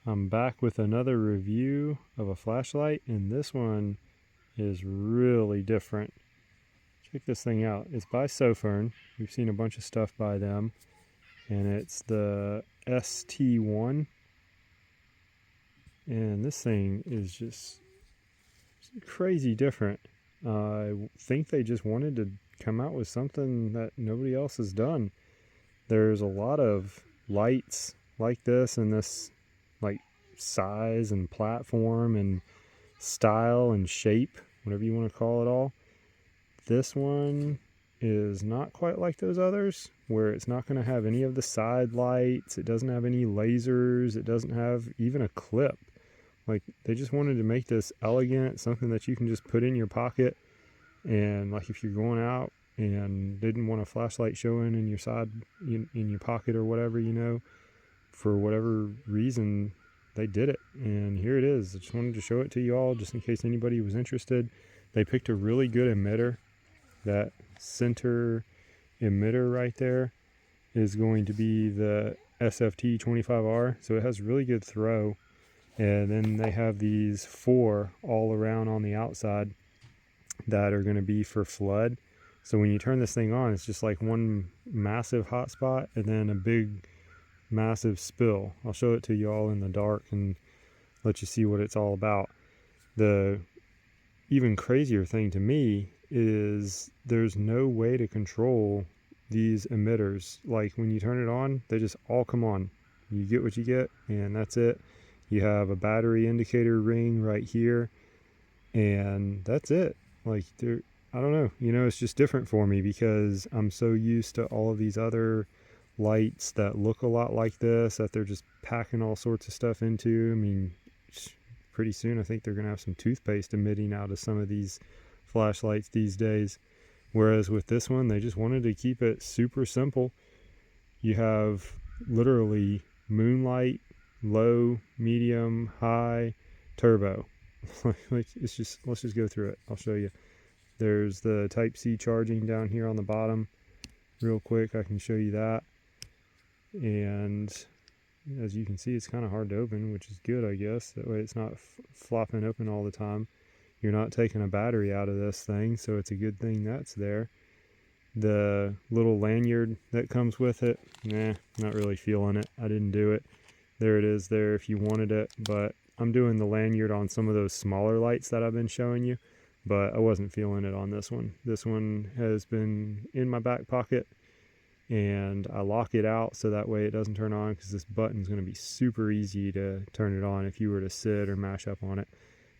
I'm back with another review of a flashlight, and this one is really different. Check this thing out. It's by Sofirn. We've seen a bunch of stuff by them, and it's the ST1. And this thing is just crazy different. I think they just wanted to come out with something that nobody else has done. There's a lot of lights like this and this like size and platform and style and shape, whatever you want to call it all. This one is not quite like those others, where it's not going to have any of the side lights, it doesn't have any lasers, it doesn't have even a clip. Like, they just wanted to make this elegant, something that you can just put in your pocket, and like if you're going out and didn't want a flashlight showing in your side, in your pocket or whatever, for whatever reason, they did it. And here it is. I just wanted to show it to you all just in case anybody was interested. They picked a really good emitter. That center emitter right there is going to be the SFT25R. So it has really good throw. And then they have these 4 all around on the outside that are going to be for flood. So when you turn this thing on, it's just like one massive hotspot and then a big massive spill. I'll show it to you all in the dark and let you see what it's all about. The even crazier thing to me is there's no way to control these emitters. Like when you turn it on, they just all come on. You get what you get, and that's it. You have a battery indicator ring right here, and that's it. Like, I don't know, it's just different for me because I'm so used to all of these other lights that look a lot like this, that they're just packing all sorts of stuff into. I mean, pretty soon I think they're going to have some toothpaste emitting out of some of these flashlights these days. Whereas with this one, they just wanted to keep it super simple. You have literally moonlight, low, medium, high, turbo. Let's just go through it. I'll show you. There's the Type-C charging down here on the bottom. Real quick, I can show you that. And as you can see, it's kind of hard to open, which is good, I guess. That way it's not flopping open all the time. You're not taking a battery out of this thing, so it's a good thing that's there. The little lanyard that comes with it, not really feeling it. I didn't do it. There it is there if you wanted it, but I'm doing the lanyard on some of those smaller lights that I've been showing you, but I wasn't feeling it on this one. This one has been in my back pocket, and I lock it out so that way it doesn't turn on, because this button's going to be super easy to turn it on if you were to sit or mash up on it.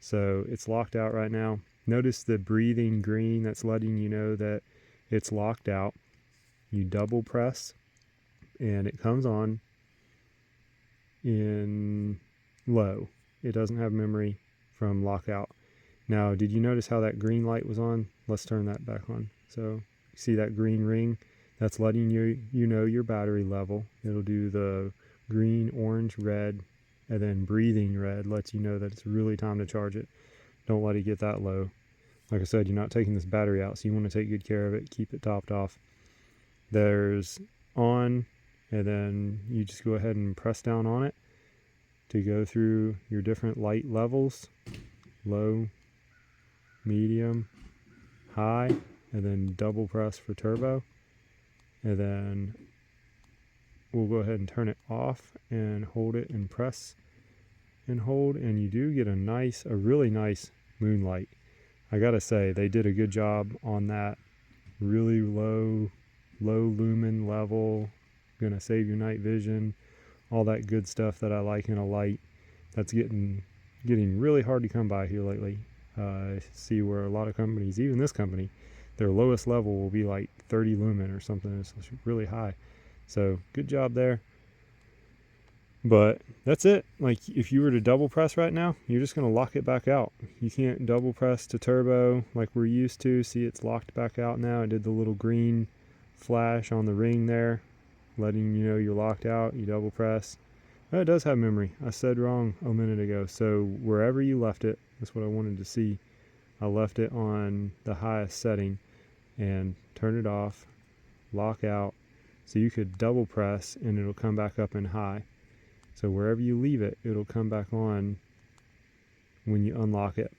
So it's locked out right now. Notice the breathing green, that's letting you know that it's locked out. You double press and it comes on in low. It doesn't have memory from lockout. Now, did you notice how that green light was on? Let's turn that back on. So you see that green ring? That's letting you know your battery level. It'll do the green, orange, red, and then breathing red lets you know that it's really time to charge it. Don't let it get that low. Like I said, you're not taking this battery out, so you want to take good care of it. Keep it topped off. There's on, and then you just go ahead and press down on it to go through your different light levels. Low, medium, high, and then double press for turbo. And then we'll go ahead and turn it off and hold it and press and hold, and you do get a really nice moonlight. I gotta say, they did a good job on that really low lumen level, gonna save your night vision, all that good stuff that I like in a light. That's getting really hard to come by here lately. I see where a lot of companies, even this company, their lowest level will be like 30 lumen or something. It's really high. So good job there. But that's it. Like, if you were to double press right now, you're just going to lock it back out. You can't double press to turbo like we're used to. See, it's locked back out now. I did the little green flash on the ring there, letting you know you're locked out. You double press. Oh, it does have memory. I said wrong a minute ago. So wherever you left it, that's what I wanted to see. I left it on the highest setting and turn it off, lock out, so you could double press and it'll come back up in high. So wherever you leave it, it'll come back on when you unlock it.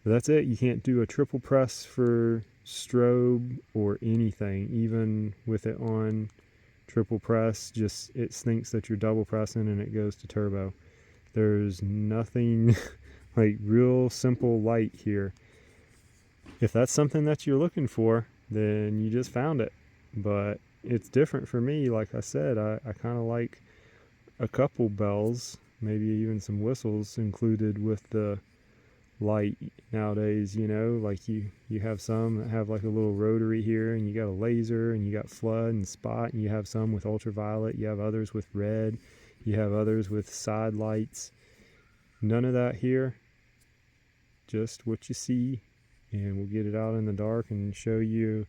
But that's it. You can't do a triple press for strobe or anything, even with it on triple press. Just it thinks that you're double pressing and it goes to turbo. There's nothing like real simple light here. If that's something that you're looking for, then you just found it. But it's different for me. Like I said, I kind of like a couple bells, maybe even some whistles included with the light nowadays. You know, like you have some that have like a little rotary here, and you got a laser, and you got flood and spot, and you have some with ultraviolet, you have others with red, you have others with side lights. None of that here, just what you see, and we'll get it out in the dark and show you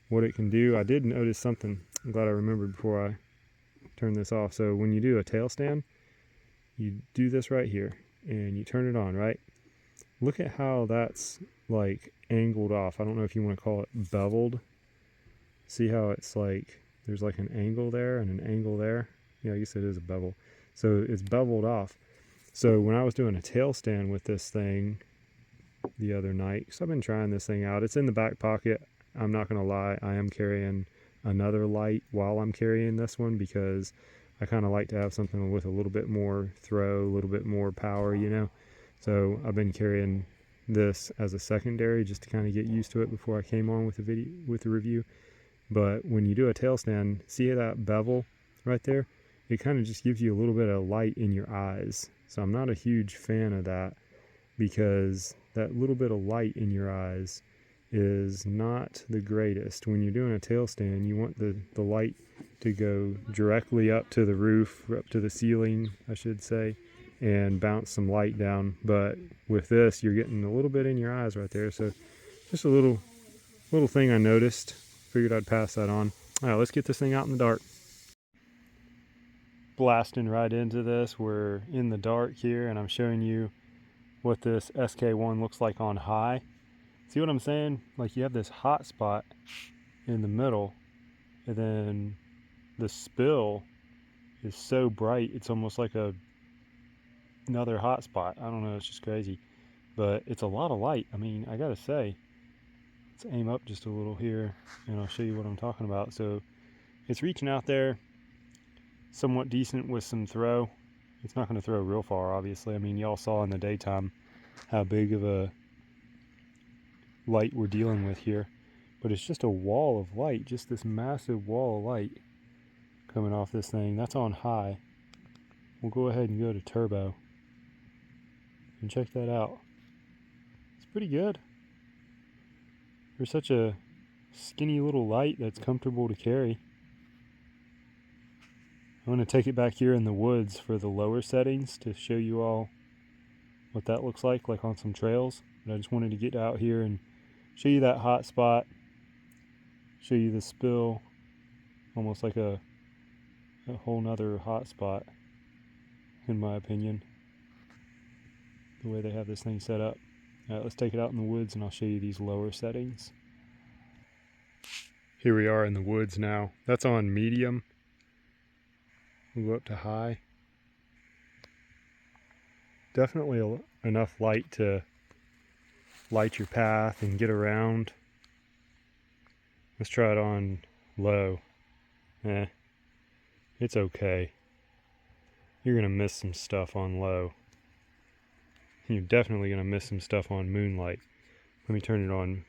what it can do. I did notice something. I'm glad I remembered before I turn this off. So when you do a tail stand, you do this right here and you turn it on, right? Look at how that's like angled off. I don't know if you want to call it beveled. See how it's like there's like an angle there and an angle there. Yeah, I guess it is a bevel. So it's beveled off. So when I was doing a tail stand with this thing the other night, because I've been trying this thing out, it's in the back pocket. I'm not gonna lie, I am carrying another light while I'm carrying this one, because I kind of like to have something with a little bit more throw, a little bit more power, you know. So I've been carrying this as a secondary just to kind of get used to it before I came on with the video, with the review. But when you do a tail stand, see that bevel right there? It kind of just gives you a little bit of light in your eyes. So I'm not a huge fan of that, because that little bit of light in your eyes is not the greatest. When you're doing a tail stand, you want the light to go directly up to the roof, or up to the ceiling, I should say, and bounce some light down. But with this, you're getting a little bit in your eyes right there. So just a little thing I noticed. Figured I'd pass that on. All right, let's get this thing out in the dark. Blasting right into this. We're in the dark here, and I'm showing you what this SK1 looks like on high. See what I'm saying? Like you have this hot spot in the middle, and then the spill is so bright it's almost like another hot spot. I don't know, it's just crazy, but it's a lot of light. I mean, I gotta say, let's aim up just a little here and I'll show you what I'm talking about. So it's reaching out there somewhat decent with some throw. It's not going to throw real far, obviously. I mean, y'all saw in the daytime how big of a light we're dealing with here, but it's just a wall of light, just this massive wall of light coming off this thing. That's on high. We'll go ahead and go to turbo and check that out. It's pretty good for such a skinny little light that's comfortable to carry. I'm going to take it back here in the woods for the lower settings to show you all what that looks like on some trails. But I just wanted to get out here and show you that hot spot, show you the spill, almost like a whole nother hot spot, in my opinion, the way they have this thing set up. All right, let's take it out in the woods and I'll show you these lower settings. Here we are in the woods now. That's on medium. We'll go up to high. Definitely enough light to light your path and get around. Let's try it on low. It's okay. You're gonna miss some stuff on low. You're definitely gonna miss some stuff on moonlight. Let me turn it on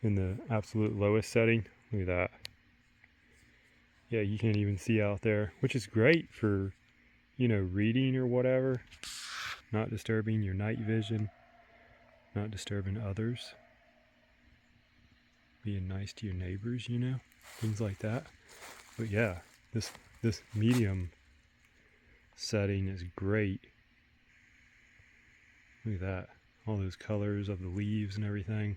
in the absolute lowest setting. Look at that. Yeah, you can't even see out there, which is great for, you know, reading or whatever. Not disturbing your night vision, not disturbing others. Being nice to your neighbors, you know, things like that. But yeah, this medium setting is great. Look at that, all those colors of the leaves and everything.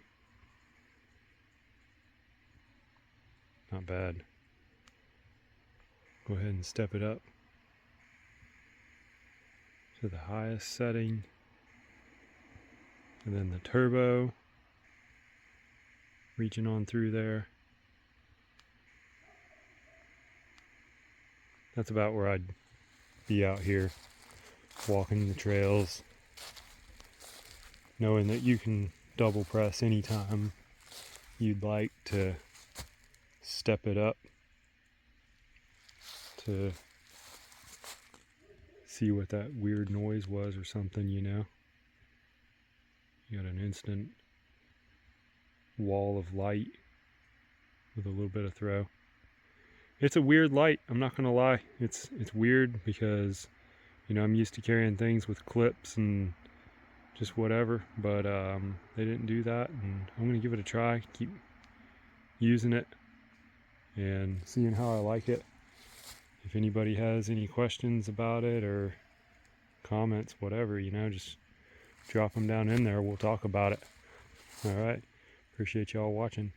Not bad. Go ahead and step it up to the highest setting, and then the turbo, reaching on through there. that's about where I'd be out here, walking the trails, knowing that you can double press anytime you'd like to step it up to see what that weird noise was or something, you know. You got an instant wall of light with a little bit of throw. It's a weird light, I'm not gonna lie. It's weird because, you know, I'm used to carrying things with clips and just whatever, but they didn't do that, and I'm gonna give it a try, keep using it and seeing how I like it. If anybody has any questions about it or comments, whatever, you know, just drop them down in there. We'll talk about it. All right. Appreciate y'all watching.